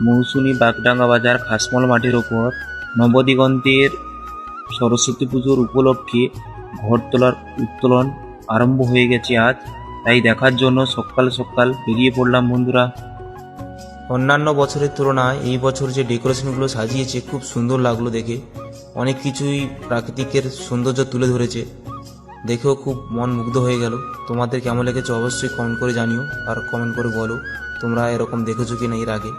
মৌসুমী বাগডাঙ্গা বাজার খাসমল মাঠের ওপর নবদিগন্তের সরস্বতী পুজোর উপলক্ষে ঘরতলার উত্তোলন আরম্ভ হয়ে গেছে আজ। তাই দেখার জন্য সকাল সকাল বেরিয়ে পড়লাম বন্ধুরা। অন্যান্য বছরের তুলনায় এই বছর যে ডেকোরেশনগুলো সাজিয়েছে খুব সুন্দর লাগলো দেখে। অনেক কিছুই প্রাকৃতিকের সৌন্দর্য তুলে ধরেছে, দেখেও খুব মন মুগ্ধ হয়ে গেল। তোমাদের কেমন লেগেছে অবশ্যই কমেন্ট করে জানিও, আর কমেন্ট করে বলো তোমরা এরকম দেখেছো কি না এর আগে।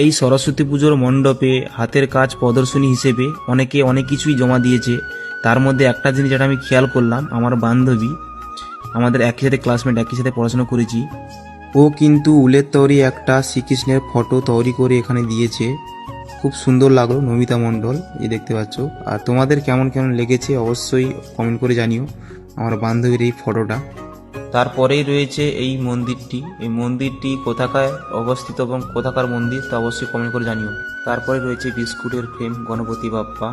এই সরস্বতী পুজোর মণ্ডপে হাতের কাজ প্রদর্শনী হিসেবে অনেকে অনেক কিছুই জমা দিয়েছে। তার মধ্যে একটা জিনিস যেটা আমি খেয়াল করলাম, আমার বান্ধবী, আমাদের একই সাথে ক্লাসমেট, একই সাথে পড়াশোনা করেছি, ও কিন্তু উলের তৈরি একটা শ্রীকৃষ্ণের ফটো তৈরি করে এখানে দিয়েছে। খুব সুন্দর লাগলো নমিতা মণ্ডল, এই দেখতে পাচ্ছ। আর তোমাদের কেমন কেমন লেগেছে অবশ্যই কমেন্ট করে জানিও আমার বান্ধবীর এই ফটোটা। তারপরেই রয়েছে এই মন্দিরটি। এই মন্দিরটি কোথাকায় অবস্থিত এবং কোথাকার মন্দির তা অবশ্যই কমেন্ট করে জানিও। তারপরে রয়েছে বিস্কুটের ফ্রেম গণপতি বাপ্পা।